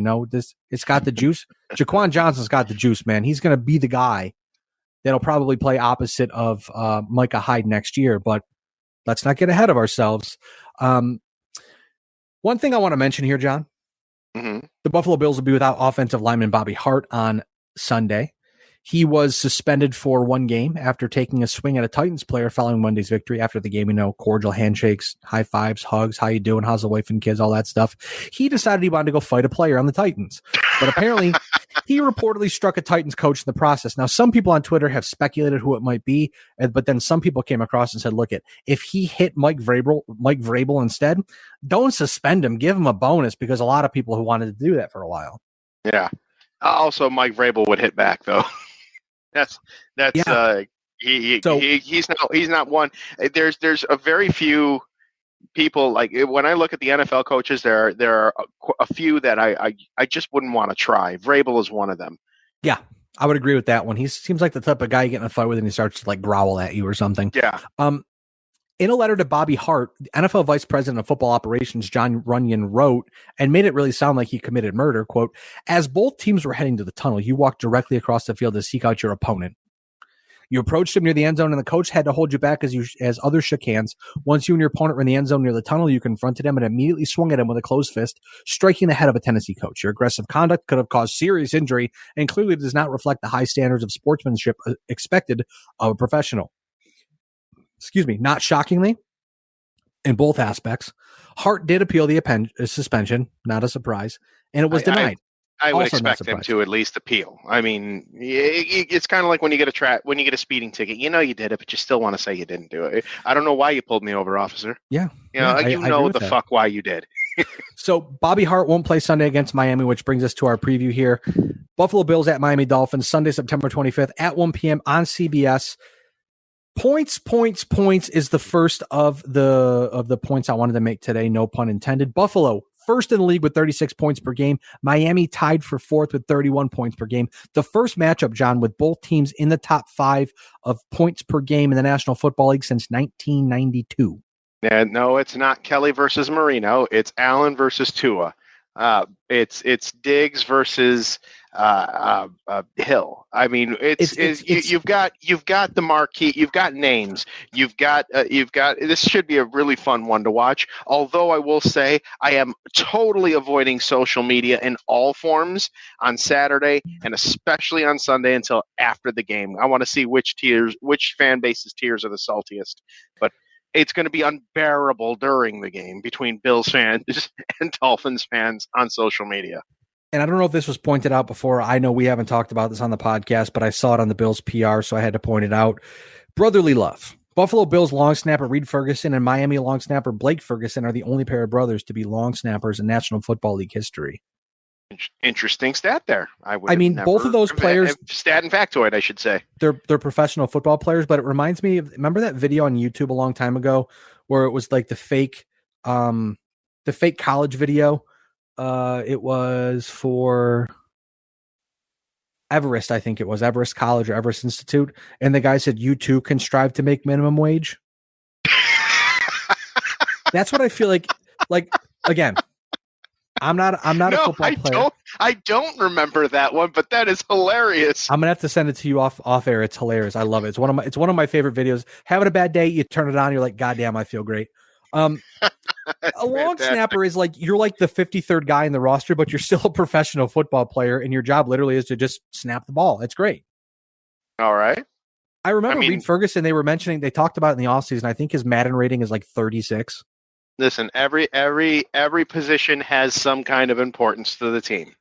it's got the juice. Jaquan Johnson's got the juice, man. He's going to be the guy that'll probably play opposite of Micah Hyde next year, but let's not get ahead of ourselves. One thing I want to mention here, John, the Buffalo Bills will be without offensive lineman Bobby Hart on Sunday. He was suspended for 1 game after taking a swing at a Titans player following Monday's victory. After the game, cordial handshakes, high fives, hugs, how you doing, how's the wife and kids, all that stuff. He decided he wanted to go fight a player on the Titans. But apparently, he reportedly struck a Titans coach in the process. Now, some people on Twitter have speculated who it might be, but then some people came across and said, look, if he hit Mike Vrabel instead, don't suspend him. Give him a bonus, because a lot of people who wanted to do that for a while. Yeah. Also, Mike Vrabel would hit back, though. He's not one. There's a very few people, like when I look at the NFL coaches, there are a few that I just wouldn't want to try. Vrabel is one of them. Yeah, I would agree with that one. He seems like the type of guy you get in a fight with and he starts to growl at you or something. Yeah. In a letter to Bobby Hart, NFL Vice President of Football Operations John Runyon wrote and made it really sound like he committed murder. Quote, as both teams were heading to the tunnel, you walked directly across the field to seek out your opponent. You approached him near the end zone, and the coach had to hold you back as others shook hands. Once you and your opponent were in the end zone near the tunnel, you confronted him and immediately swung at him with a closed fist, striking the head of a Tennessee coach. Your aggressive conduct could have caused serious injury and clearly does not reflect the high standards of sportsmanship expected of a professional. Not shockingly, in both aspects, Hart did appeal the suspension, not a surprise, and it was denied. I would expect him to at least appeal. I mean, it's kind of like when you get a speeding ticket. You did it, but you still want to say you didn't do it. I don't know why you pulled me over, officer. Yeah. Why you did. So Bobby Hart won't play Sunday against Miami, which brings us to our preview here. Buffalo Bills at Miami Dolphins, Sunday, September 25th at 1 p.m. on CBS. Points is the first of the points I wanted to make today. No pun intended. Buffalo, first in the league with 36 points per game. Miami tied for 4th with 31 points per game. The first matchup, John, with both teams in the top 5 of points per game in the National Football League since 1992. Yeah, no, it's not Kelly versus Marino. It's Allen versus Tua. It's Diggs versus Hill. I mean, you've got the marquee, you've got names, you've got this should be a really fun one to watch. Although I will say I am totally avoiding social media in all forms on Saturday and especially on Sunday until after the game. I want to see which fan base's tears are the saltiest. But it's going to be unbearable during the game between Bills fans and Dolphins fans on social media. And I don't know if this was pointed out before. I know we haven't talked about this on the podcast, but I saw it on the Bills PR, so I had to point it out. Brotherly love. Buffalo Bills long snapper Reed Ferguson and Miami long snapper Blake Ferguson are the only pair of brothers to be long snappers in National Football League history. Interesting stat there. Both of those players, stat and factoid, I should say. They're professional football players, but it reminds me of, remember that video on YouTube a long time ago where it was like the fake college video. It was for Everest, I think it was Everest College or Everest Institute, and the guy said, "You too can strive to make minimum wage." That's what I feel like. Like again, I'm not a football player. I don't remember that one, but that is hilarious. I'm gonna have to send it to you off air. It's hilarious. I love it. It's one of my favorite videos. Having a bad day, you turn it on, you're like, God damn, I feel great. A long snapper is like you're like the 53rd guy in the roster, but you're still a professional football player, and your job literally is to just snap the ball. It's great. All right. I remember Reed Ferguson. They talked about it in the offseason. I think his Madden rating is like 36. Listen, every position has some kind of importance to the team.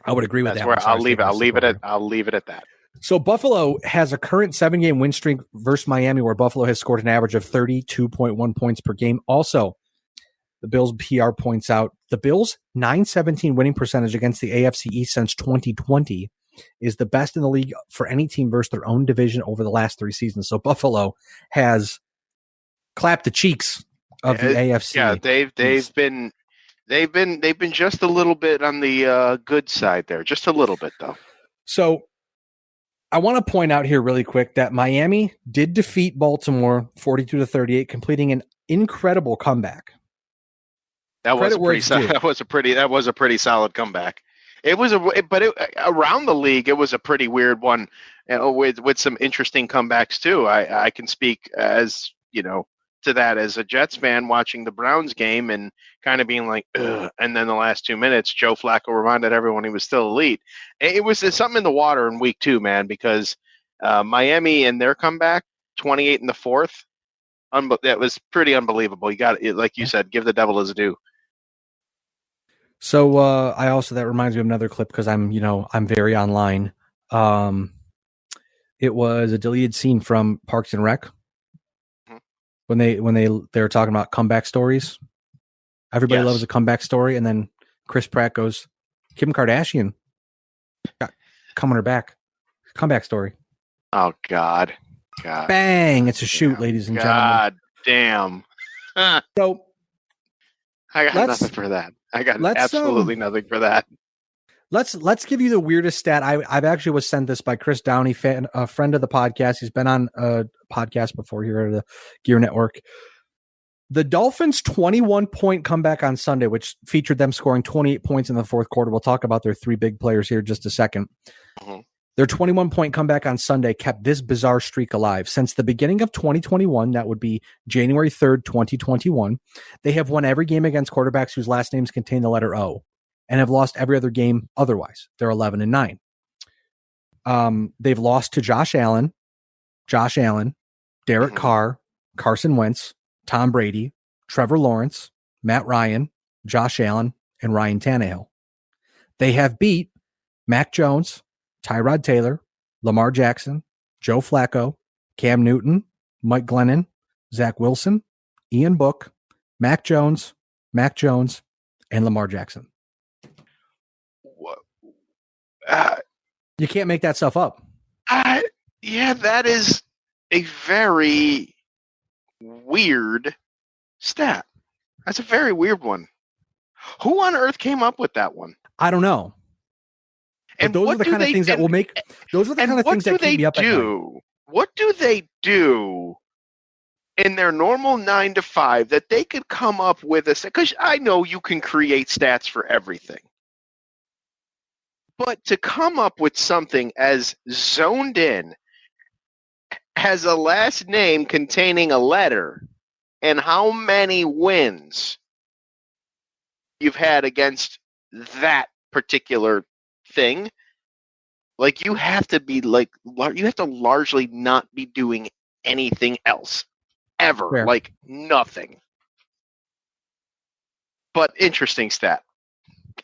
I would agree with that. That's where I'll leave it at that. So Buffalo has a current 7-game win streak versus Miami, where Buffalo has scored an average of 32.1 points per game. Also, the Bills PR points out the Bills' 9-17 winning percentage against the AFC East since 2020 is the best in the league for any team versus their own division over the last 3 seasons. So Buffalo has clapped the cheeks of the AFC. Yeah, they've been just a little bit on the good side there, just a little bit though. So I want to point out here really quick that Miami did defeat Baltimore 42-38, completing an incredible comeback. That was a pretty solid comeback. Around the league, it was a pretty weird one, with some interesting comebacks too. I can speak as to that as a Jets fan watching the Browns game and kind of being like, ugh. And then the last 2 minutes, Joe Flacco reminded everyone he was still elite. It was something in the water in week 2, man, because Miami and their comeback, 28 in the fourth, that was pretty unbelievable. You got it, like you said, give the devil his due. So that reminds me of another clip because I'm very online. It was a deleted scene from Parks and Rec. When they were talking about comeback stories. Everybody loves a comeback story, and then Chris Pratt goes, Kim Kardashian got coming her back. Comeback story. Oh God. Bang! It's a shoot, ladies and gentlemen. God damn. So I got nothing for that. I got absolutely nothing for that. Let's give you the weirdest stat. I've actually was sent this by Chris Downey, a friend of the podcast. He's been on a podcast before here at the Gear Network. The Dolphins' 21-point comeback on Sunday, which featured them scoring 28 points in the fourth quarter. We'll talk about their 3 big players here in just a second. Mm-hmm. Their 21-point comeback on Sunday kept this bizarre streak alive. Since the beginning of 2021, that would be January 3rd, 2021, they have won every game against quarterbacks whose last names contain the letter O, and have lost every other game otherwise. They're 11-9. They've lost to Josh Allen, Derek Carr, Carson Wentz, Tom Brady, Trevor Lawrence, Matt Ryan, Josh Allen, and Ryan Tannehill. They have beat Mac Jones, Tyrod Taylor, Lamar Jackson, Joe Flacco, Cam Newton, Mike Glennon, Zach Wilson, Ian Book, Mac Jones, and Lamar Jackson. You can't make that stuff up. Yeah, that is a very weird stat. That's a very weird one. Who on earth came up with that one? I don't know. And those are the kind of things that will make. Those are the kind of things that keep me up at night. What do they do in their normal 9 to 5 that they could come up with because I know you can create stats for everything. But to come up with something as zoned in, has a last name containing a letter, and how many wins you've had against that particular thing, like you have to largely not be doing anything else ever. Fair. Like nothing. But interesting stat.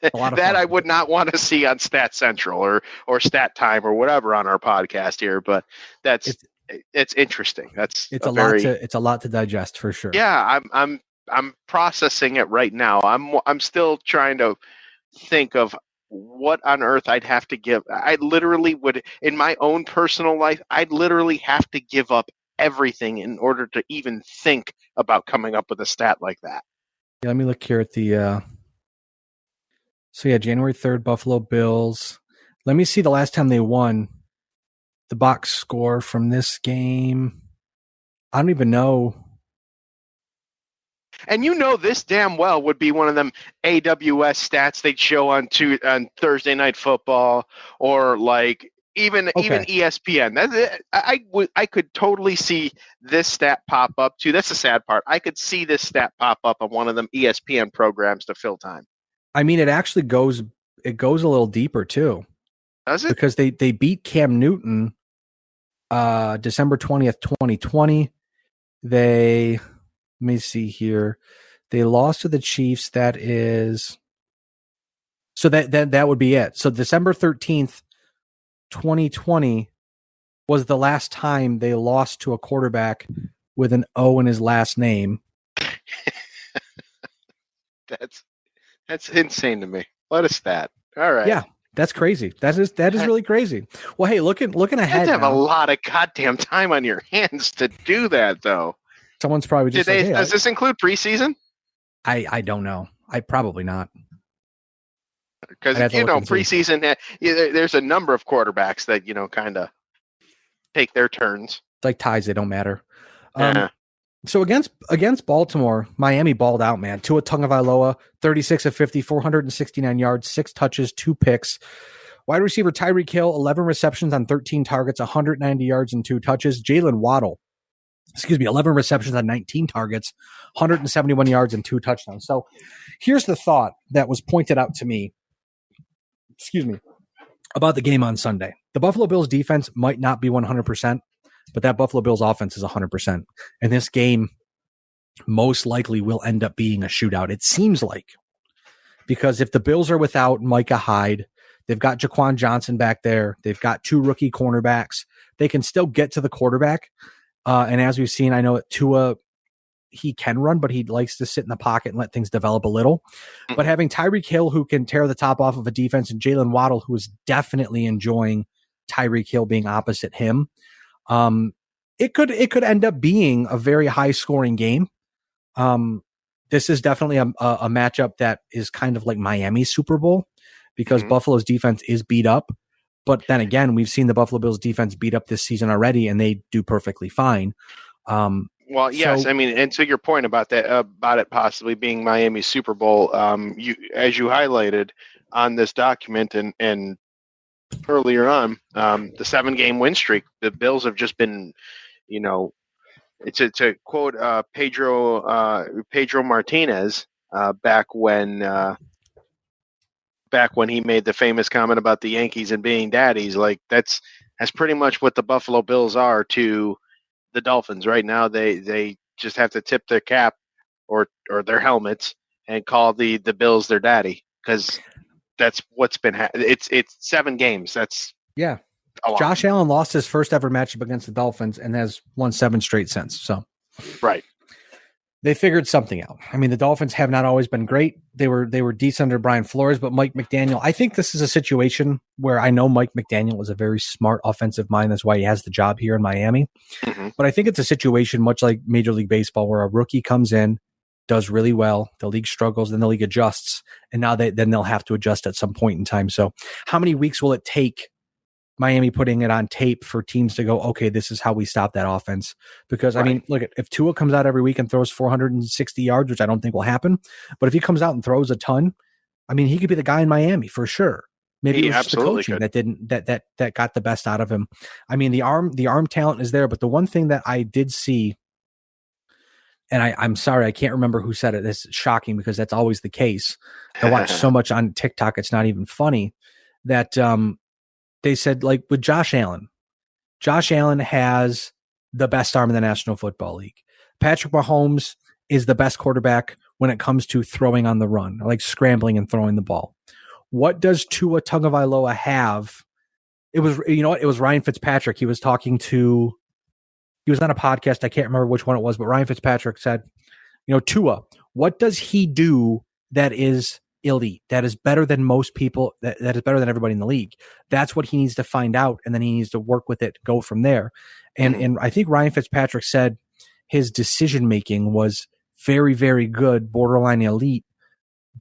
That I would not want to see on Stat Central or Stat Time or whatever on our podcast here, but it's interesting. It's a lot to digest for sure. Yeah, I'm processing it right now. I'm still trying to think of what on earth I'd have to give. I literally would, in my own personal life, I'd literally have to give up everything in order to even think about coming up with a stat like that. Yeah, let me look here at the. So yeah, January 3rd, Buffalo Bills. Let me see the last time they won. The box score from this game. I don't even know. And this damn well would be one of them AWS stats they'd show on Thursday Night Football, or like even ESPN. I could totally see this stat pop up too. That's the sad part. I could see this stat pop up on one of them ESPN programs to fill time. I mean, it actually goes a little deeper too. Does it? Because they beat Cam Newton December 20th, 2020. Let me see here. They lost to the Chiefs. That is, so that would be it. So December 13th, 2020 was the last time they lost to a quarterback with an O in his last name. That's insane to me. What a stat. All right. Yeah, that's crazy. That is really crazy. Well, hey, looking ahead. You have to have a lot of goddamn time on your hands to do that, though. Someone's probably just does this include preseason? I don't know. I probably not. Because preseason, there's a number of quarterbacks that kind of take their turns. It's like ties; they don't matter. Yeah. So against Baltimore, Miami balled out, man. Tua Tagovailoa, 36 of 50, 469 yards, 6 touches, 2 picks. Wide receiver Tyreek Hill, 11 receptions on 13 targets, 190 yards and 2 touches. Jalen Waddle, 11 receptions on 19 targets, 171 yards and 2 touchdowns. So here's the thought that was pointed out to me, about the game on Sunday. The Buffalo Bills defense might not be 100%, but that Buffalo Bills offense is 100%. And this game most likely will end up being a shootout. It seems like, because if the Bills are without Micah Hyde, they've got Jaquan Johnson back there. They've got 2 rookie cornerbacks. They can still get to the quarterback. And as we've seen, I know at Tua, he can run, but he likes to sit in the pocket and let things develop a little. But having Tyreek Hill, who can tear the top off of a defense, and Jalen Waddle, who is definitely enjoying Tyreek Hill being opposite him, it could end up being a very high scoring game. This is definitely a matchup that is kind of like Miami's Super Bowl, because Buffalo's defense is beat up. But then again, we've seen the Buffalo Bills defense beat up this season already, and they do perfectly fine. Well, yes, so, I mean, and to your point about that, about it possibly being Miami's Super Bowl, as you highlighted on this document and earlier on, the 7-game win streak, the Bills have just been, to quote Pedro Martinez back when he made the famous comment about the Yankees and being daddies. Like that's pretty much what the Buffalo Bills are to the Dolphins right now. They just have to tip their cap or their helmets and call the Bills their daddy, because that's what's been it's 7 games. That's yeah. Josh Allen lost his first ever matchup against the Dolphins and has won 7 straight since. So right. They figured something out. I mean, the Dolphins have not always been great. They were decent under Brian Flores, but Mike McDaniel, I think this is a situation where I know Mike McDaniel is a very smart offensive mind. That's why he has the job here in Miami. Mm-hmm. But I think it's a situation much like Major League Baseball, where a rookie comes in, does really well, the league struggles, then the league adjusts, and now they'll have to adjust at some point in time. So how many weeks will it take Miami putting it on tape for teams to go, okay, this is how we stop that offense? Because, right. I mean, look, if Tua comes out every week and throws 460 yards, which I don't think will happen, but if he comes out and throws a ton, I mean, he could be the guy in Miami for sure. Maybe it was just the coaching that got the best out of him. I mean, the arm talent is there, but the one thing that I did see, and I'm sorry, I can't remember who said it. It's shocking because that's always the case. I watch so much on TikTok, it's not even funny, that they said, like with Josh Allen has the best arm in the National Football League. Patrick Mahomes is the best quarterback when it comes to throwing on the run, like scrambling and throwing the ball. What does Tua Tagovailoa have? It was Ryan Fitzpatrick. He was on a podcast. I can't remember which one it was, but Ryan Fitzpatrick said, Tua, what does he do that is elite, that is better than most people, that is better than everybody in the league? That's what he needs to find out, and then he needs to work with it, go from there. And I think Ryan Fitzpatrick said his decision making was very, very good, borderline elite,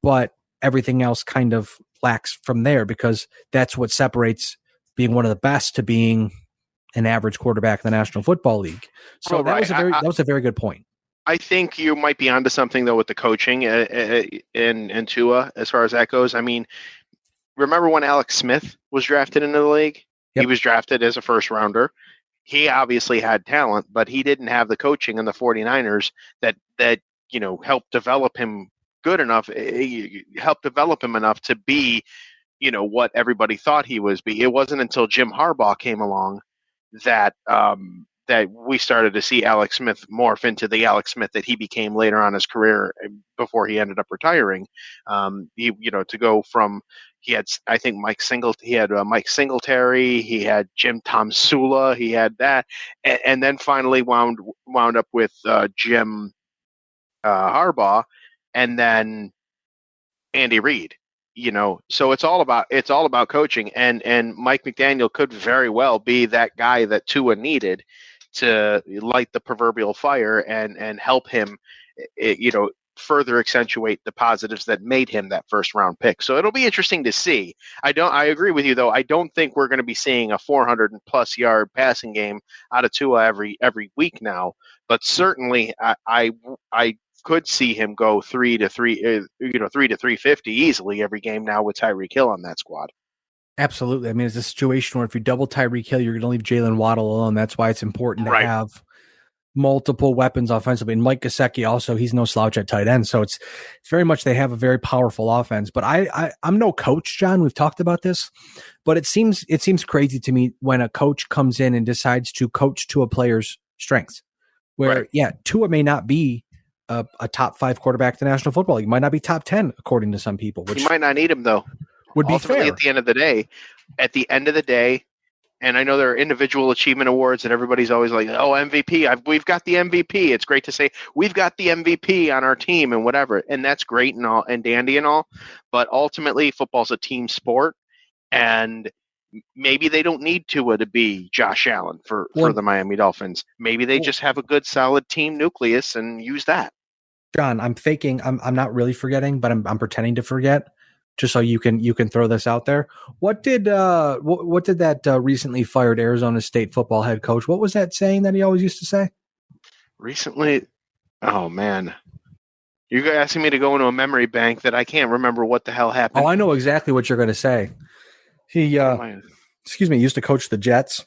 but everything else kind of wax from there, because that's what separates being one of the best to being an average quarterback in the National Football League. So that was a very good point. I think you might be onto something though with the coaching in Tua as far as that goes. I mean, remember when Alex Smith was drafted into the league? Yep. He was drafted as a first rounder. He obviously had talent, but he didn't have the coaching in the 49ers that helped develop him good enough. Helped develop him enough to be, what everybody thought he was. It wasn't until Jim Harbaugh came along that we started to see Alex Smith morph into the Alex Smith that he became later on in his career before he ended up retiring. To go from, he had, I think, Mike Singletary, he had Jim Tomsula, he had that, and then finally wound up with Jim Harbaugh, and then Andy Reid. So it's all about coaching, and Mike McDaniel could very well be that guy that Tua needed to light the proverbial fire and help him, further accentuate the positives that made him that first round pick. So it'll be interesting to see. I agree with you though. I don't think we're going to be seeing a 400+ yard passing game out of Tua every week now, but certainly I could see him go 300 to 350 easily every game now with Tyreek Hill on that squad. Absolutely. I mean, it's a situation where if you double Tyreek Hill, you're going to leave Jalen Waddle alone. That's why it's important to have multiple weapons offensively. And Mike Gesicki also, he's no slouch at tight end. So it's very much, they have a very powerful offense. But I'm no coach, John. We've talked about this, but it seems crazy to me when a coach comes in and decides to coach to a player's strengths. Where Tua may not be a top 5 quarterback in the National Football League. He might not be top 10 according to some people. Which you might not need him though. Would be ultimately fair. At the end of the day, and I know there are individual achievement awards, and everybody's always like, "Oh, MVP! We've got the MVP." It's great to say we've got the MVP on our team and whatever, and that's great and all and dandy and all. But ultimately, football's a team sport, and maybe they don't need Tua to be Josh Allen for the Miami Dolphins. Maybe they just have a good, solid team nucleus and use that. John, I'm faking. I'm not really forgetting, but I'm pretending to forget, just so you can throw this out there. What did that recently fired Arizona State football head coach? What was that saying that he always used to say? Recently, oh man, you're asking me to go into a memory bank that I can't remember what the hell happened. Oh, I know exactly what you're going to say. He, used to coach the Jets.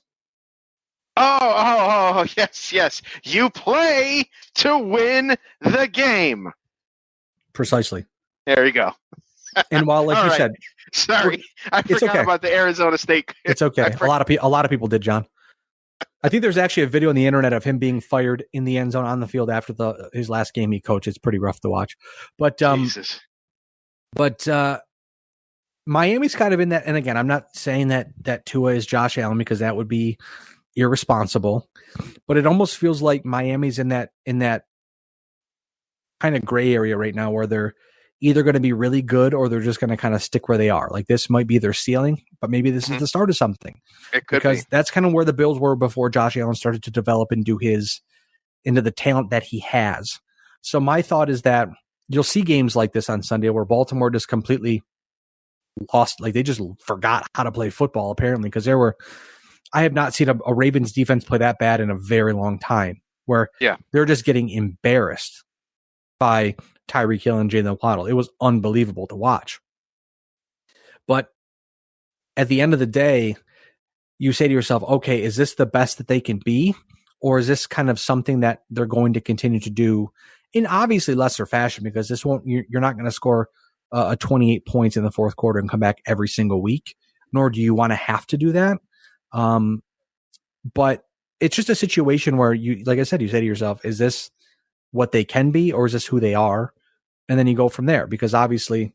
Oh, yes. You play to win the game. Precisely. There you go. And while, like you said, sorry, I forgot about the Arizona State. It's okay. A lot of people did, John. I think there's actually a video on the internet of him being fired in the end zone on the field after his last game he coached. It's pretty rough to watch. But Jesus. But Miami's kind of in that, and again, I'm not saying that Tua is Josh Allen, because that would be irresponsible. But it almost feels like Miami's in that kind of gray area right now, where they're either going to be really good or they're just going to kind of stick where they are. Like, this might be their ceiling, but maybe this is the start of something. It could because be. That's kind of where the Bills were before Josh Allen started to develop and do into the talent that he has. So my thought is that you'll see games like this on Sunday where Baltimore just completely lost. Like, they just forgot how to play football, apparently, because I have not seen a Ravens defense play that bad in a very long time, where they're just getting embarrassed by Tyreek Hill and Jalen Waddle. It was unbelievable to watch. But at the end of the day, you say to yourself, okay, is this the best that they can be? Or is this kind of something that they're going to continue to do in obviously lesser fashion? Because you're not going to score a 28 points in the fourth quarter and come back every single week, nor do you want to have to do that. But it's just a situation where like I said, you say to yourself, is this what they can be, or is this who they are? And then you go from there, because obviously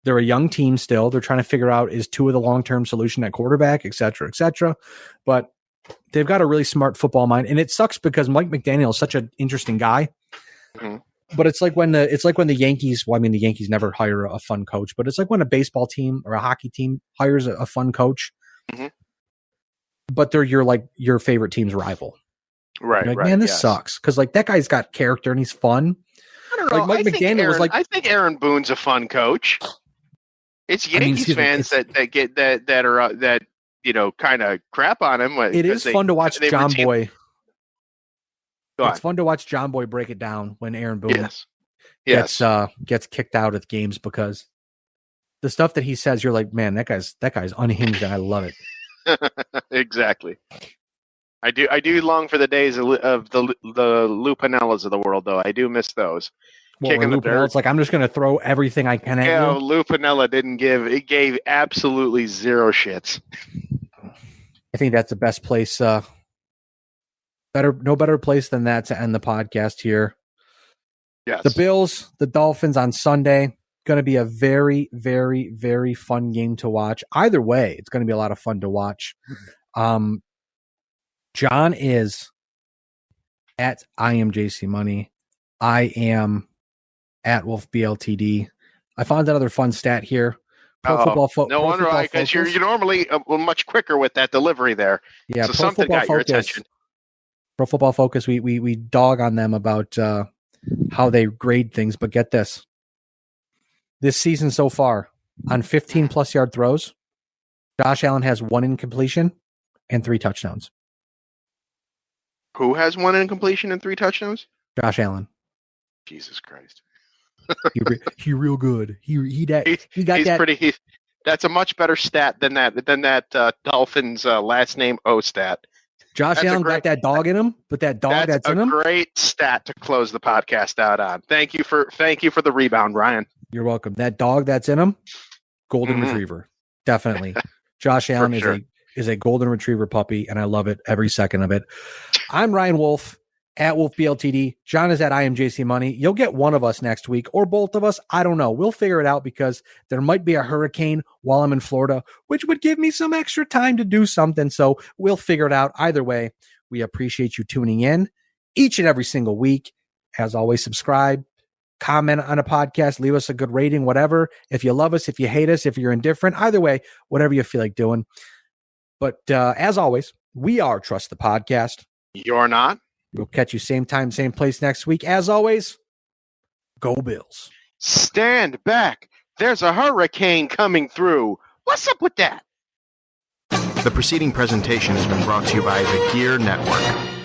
they're a young team still. They're trying to figure out, is Tua the long-term solution at quarterback, et cetera, et cetera. But they've got a really smart football mind, and it sucks because Mike McDaniel is such an interesting guy. Mm-hmm. But it's like when the Yankees, well, I mean, the Yankees never hire a fun coach, but it's like when a baseball team or a hockey team hires a fun coach, but they're your favorite team's rival. Right. Like, man, this sucks. Cause like that guy's got character and he's fun. I don't know. Like Mike McDaniel was like, I think Aaron Boone's a fun coach. It's Yankees fans that get that are that kind of crap on him. It is fun to watch John Boy. It's fun to watch John Boy break it down when Aaron Boone gets kicked out of games, because the stuff that he says, you're like, man, that guy's unhinged, and I love it. Exactly. I do long for the days of the Lou Pinellas of the world, though. I do miss those. Kicking the dirt. It's like, I'm just going to throw everything I can at you. Lou Pinella gave absolutely zero shits. I think that's the best place. No better place than that to end the podcast here. Yes. The Bills, the Dolphins on Sunday. Going to be a very, very, very fun game to watch. Either way, it's going to be a lot of fun to watch. John is at I am JC Money. I am at Wolf BLTD. I found another fun stat here. No wonder why, because you're normally much quicker with that delivery there. Yeah, so something got your attention. Pro Football Focus, we dog on them about how they grade things, but get this. This season so far, on 15-plus yard throws, Josh Allen has 1 incompletion and 3 touchdowns. Who has 1 incompletion and 3 touchdowns? Josh Allen. Jesus Christ. He real good. That's a much better stat than that Dolphins last name O stat. Josh Allen got that dog in him, but that dog that's in him. That's a great stat to close the podcast out on. Thank you for the rebound, Ryan. You're welcome. That dog that's in him, golden retriever, definitely. Josh Allen is a golden retriever puppy, and I love it every second of it. I'm Ryan Wolf at Wolf BLTD. John is at I am JC Money. You'll get one of us next week, or both of us. I don't know. We'll figure it out, because there might be a hurricane while I'm in Florida, which would give me some extra time to do something. So we'll figure it out. Either way, we appreciate you tuning in each and every single week. As always, subscribe, comment on a podcast, leave us a good rating, whatever. If you love us, if you hate us, if you're indifferent, either way, whatever you feel like doing. But as always, we are Trust the Podcast. You're not. We'll catch you same time, same place next week. As always, go Bills. Stand back. There's a hurricane coming through. What's up with that? The preceding presentation has been brought to you by the Gear Network.